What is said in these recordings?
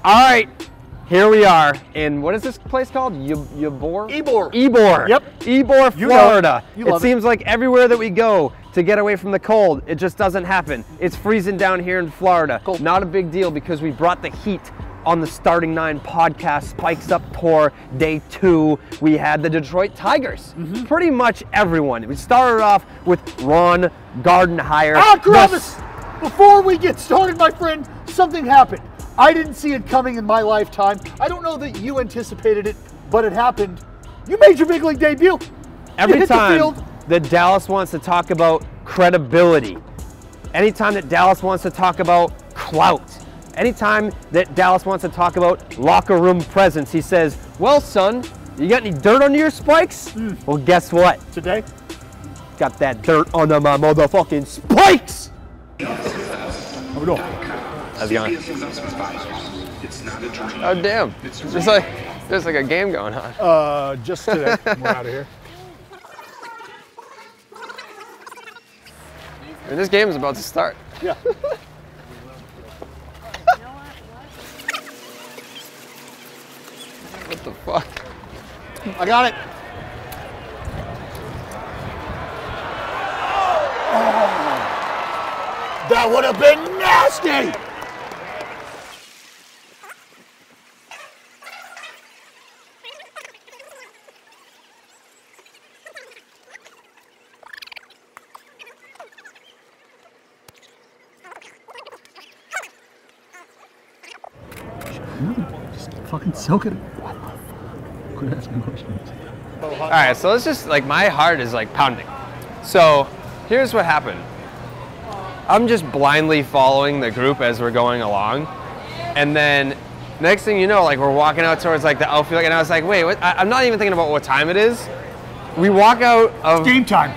All right, here we are in, what is this place called? Ybor? Ybor. Yep. Ybor, Florida. It seems like everywhere that we go to get away from the cold, it just doesn't happen. It's freezing down here in Florida. Cold. Not a big deal because we brought the heat on the Starting 9 podcast Spikes Up Tour Day 2. We had the Detroit Tigers. Pretty much everyone. We started off with Ron Gardenhire. Carrabis! Before we get started, my friend, something happened. I didn't see it coming in my lifetime. I don't know that you anticipated it, but it happened. You made your big league debut. Every time that Dallas wants to talk about credibility, anytime that Dallas wants to talk about clout, anytime that Dallas wants to talk about locker room presence, he says, well, son, you got any dirt under your spikes? Well, guess what? Today? Got that dirt under my motherfucking spikes! How we doing? How's it going? Oh, damn. There's like a game going on. Just today. We're out of here. And this game is about to start. Yeah. What the fuck? I got it. That would have been nasty! Just fucking soak it. Quit asking questions. All right, so it's just like my heart is like pounding. So here's what happened. I'm just blindly following the group as we're going along. And then next thing you know, like we're walking out towards like the outfield and I was like, wait, what? I'm not even thinking about what time it is. We walk out of- It's game time.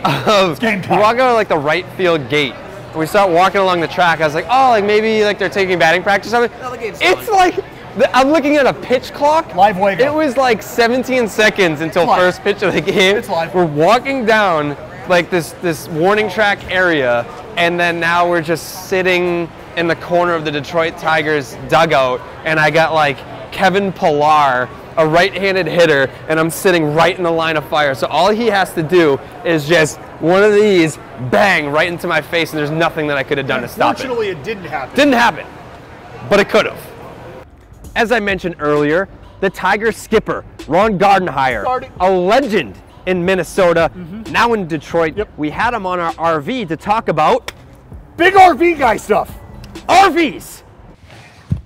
It's game time. We walk out of like the right field gate. And we start walking along the track. I was like, oh, like maybe like they're taking batting practice or something. No, the game's It's going. like, I'm looking at a pitch clock. Live Wago. It was like 17 seconds until live. first pitch of the game. It's live. We're walking down like this warning track area, and then now we're just sitting in the corner of the Detroit Tigers dugout, and I got like Kevin Pillar, a right-handed hitter, and I'm sitting right in the line of fire. So all he has to do is just one of these, bang, right into my face, and there's nothing that I could have done to stop it. Unfortunately, it didn't happen. Didn't happen, but it could have. As I mentioned earlier, the Tigers skipper, Ron Gardenhire, a legend in Minnesota, now in Detroit. Yep. We had him on our RV to talk about Big RV guy stuff. RVs.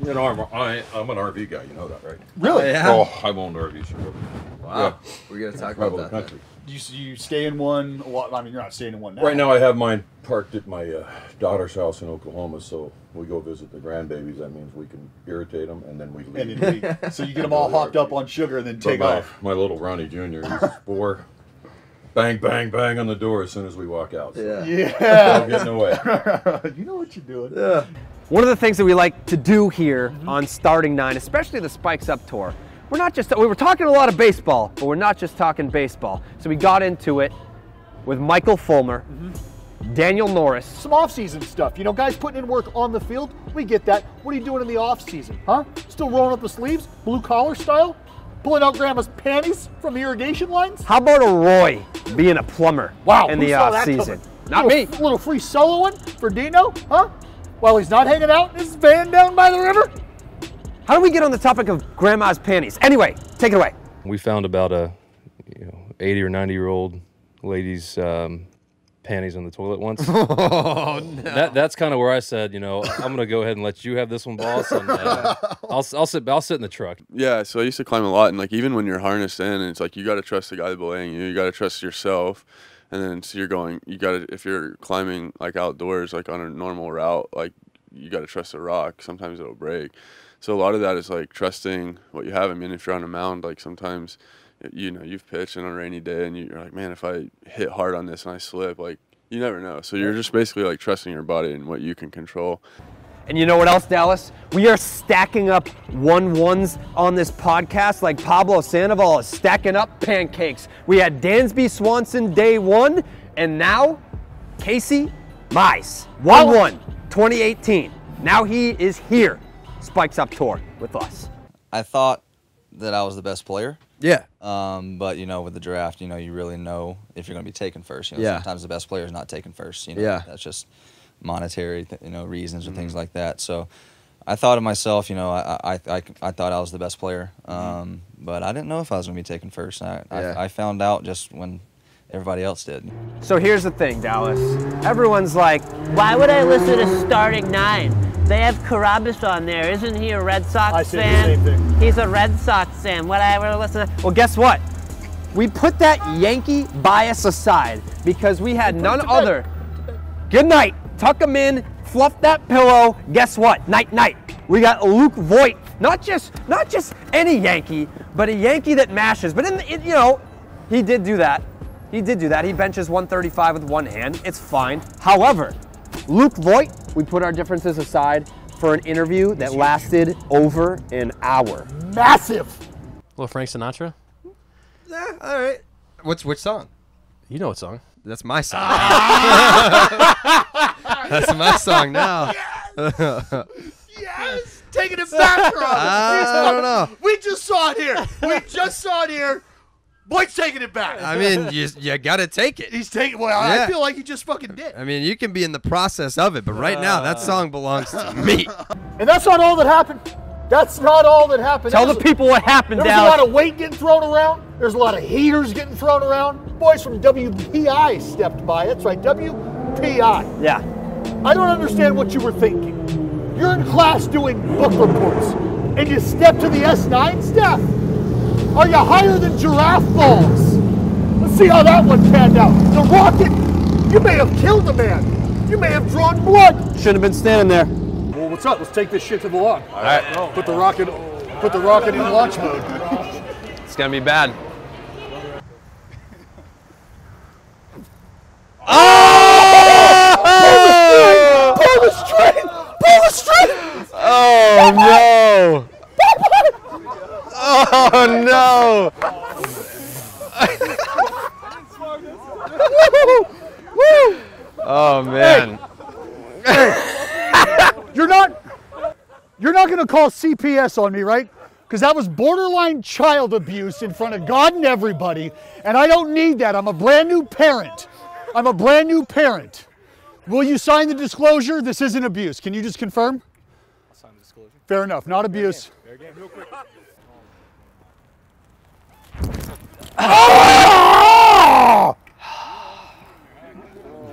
You know, I'm an RV guy, you know that, right? Really? Yeah. Oh, I've owned RVs forever. Wow. We're going to talk Travel about the that. country. You stay in one? Well, I mean, you're not staying in one now. Right now I have mine parked at my daughter's house in Oklahoma, so we go visit the grandbabies. That means we can irritate them, and then we leave. And then so you get them all hopped up on sugar and then take But off. my little Ronnie Jr., he's 4. Bang, bang, bang on the door as soon as we walk out. So Yeah. Yeah. no getting away. You know what you're doing. Yeah. One of the things that we like to do here on Starting 9, especially the Spikes Up Tour, we were talking a lot of baseball, but we're not just talking baseball. So we got into it with Michael Fulmer, Daniel Norris. Some off-season stuff. You know, guys putting in work on the field, we get that. What are you doing in the off-season, huh? Still rolling up the sleeves, blue-collar style? Pulling out grandma's panties from the irrigation lines? How about a Roy being a plumber in the who saw that off-season? coming? Not little, me. Little free soloing for Dino, huh? While he's not hanging out in his van down by the river? How do we get on the topic of grandma's panties? Anyway, take it away. We found about a 80 or 90-year-old lady's panties on the toilet once. Oh, no. That's kind of where I said, I'm going to go ahead and let you have this one, boss, and I'll sit in the truck. Yeah, so I used to climb a lot, and like even when you're harnessed in, it's like you got to trust the guy belaying you. You got to trust yourself, and then so you're going. You got to if you're climbing like outdoors, like on a normal route, like you got to trust the rock. Sometimes it'll break. So a lot of that is like trusting what you have. I mean, if you're on a mound, like sometimes, you've pitched on a rainy day, and you're like, man, if I hit hard on this and I slip, like you never know. So you're just basically like trusting your body and what you can control. And you know what else, Dallas? We are stacking up 1-1s on this podcast like Pablo Sandoval is stacking up pancakes. We had Dansby Swanson day 1, and now Casey Mize. 1-1, 2018. Now he is here. Spikes Up tour with us? I thought that I was the best player. Yeah. But, with the draft, you really know if you're going to be taken first. Yeah. Sometimes the best player is not taken first. Yeah. That's just monetary, reasons and things like that. So I thought of myself, I thought I was the best player. But I didn't know if I was going to be taken first. I found out just when everybody else did. So here's the thing, Dallas. Everyone's like, why would I listen to Starting Nine? They have Carrabis on there. Isn't he a Red Sox fan? I said the same thing. He's a Red Sox fan. What I would listen to? well, guess what? We put that Yankee bias aside because we had none other. Good night. Tuck him in, fluff that pillow. Guess what? Night, night. We got Luke Voit. Not just any Yankee, but a Yankee that mashes. But he did do that. He did do that. He benches 135 with one hand. It's fine. However, Luke Voit, we put our differences aside for an interview that lasted over an hour. Massive. Little Frank Sinatra? Yeah, all right. Which song? You know what song? That's my song. That's my song now. Yes! Taking it back from us. I don't know. We just saw it here. Boyd's taking it back. I mean, you got to take it. He's taking. Well, Yeah. I feel like he just fucking did. I mean, you can be in the process of it, but right now, that song belongs to me. And that's not all that happened. That's not all that happened. Tell the people what happened, There was Dallas. a lot of weight getting thrown around. There's a lot of heaters getting thrown around. Boys from WPI stepped by. That's right, WPI. Yeah. I don't understand what you were thinking. You're in class doing book reports, and you step to the S9 staff. Are you higher than giraffe balls? Let's see how that one panned out. The rocket, you may have killed a man. You may have drawn blood. Shouldn't have been standing there. Well, what's up? Let's take this shit to the log. All right. Put the rocket in launch mode. It's gonna be bad. Pull the string! Pull the string! Oh no! Oh no! Oh man! You're not gonna call CPS on me, right? Because that was borderline child abuse in front of God and everybody, and I don't need that. I'm a brand new parent. Will you sign the disclosure? This isn't abuse. Can you just confirm? I'll sign the disclosure. Fair enough, not abuse. Fair game, real quick. Oh!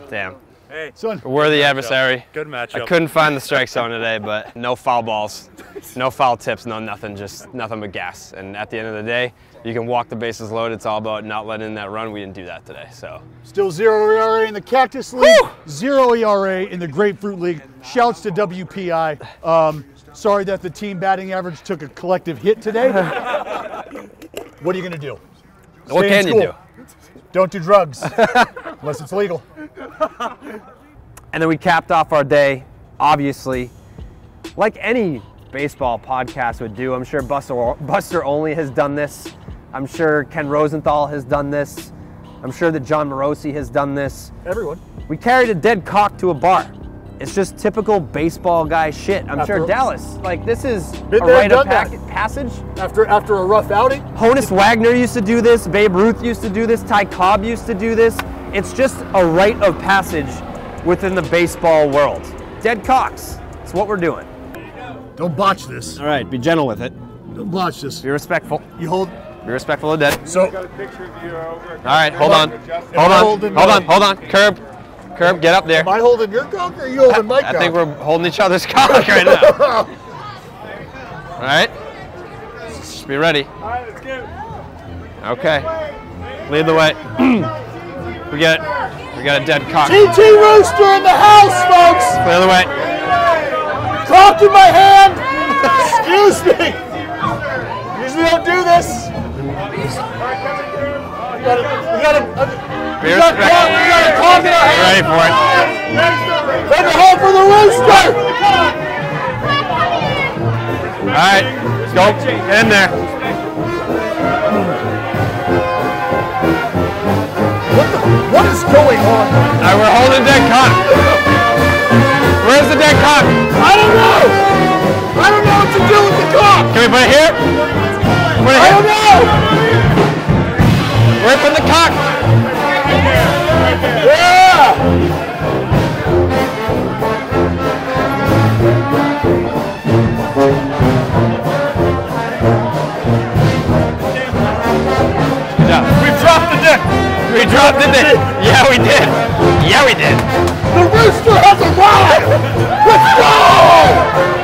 Damn. Hey, Son. Worthy adversary. good matchup. I couldn't find the strike zone today, but no foul balls, no foul tips, no nothing, just nothing but gas. And at the end of the day, you can walk the bases loaded. It's all about not letting in that run. We didn't do that today, so. Still 0 ERA in the Cactus League, 0 ERA in the Grapefruit League. Shouts to WPI. Sorry that the team batting average took a collective hit today. What are you going to do? What Stay in can you school. do? Don't do drugs, unless it's legal. And then we capped off our day, obviously, like any baseball podcast would do. I'm sure Buster Olney has done this. I'm sure Ken Rosenthal has done this. I'm sure that John Morosi has done this. Everyone. We carried a dead cock to a bar. It's just typical baseball guy shit. I'm sure Dallas, like this is a rite of passage. After a rough outing. Honus Wagner used to do this. Babe Ruth used to do this. Ty Cobb used to do this. It's just a rite of passage within the baseball world. Dead cocks. It's what we're doing. Don't botch this. All right, be gentle with it. Don't botch this. Be respectful. You hold. Be respectful of dead. So. All right, hold on. Hold on. Curb, get up there. Am I holding your cock or are you holding my cock? I think we're holding each other's cock right now. All right. Just be ready. All right, let's go. Okay. Lead the way. We got a dead cock. TT Rooster in the house, folks. Clear the way. Cock in my hand. Excuse me. Usually don't do this. We got a cock in our hand. Ready for it. Take it home for the Rooster. All right. Let's go. Get in there. What is going on? All right, we're holding a dead cock. Where's the dead cock? I don't know. I don't know what to put it here? Put it here? I don't know! Right from the cock! Yeah! Good job. We dropped the dick! We dropped the dick! Yeah, we did! Yeah, we did! The rooster has arrived! Let's go!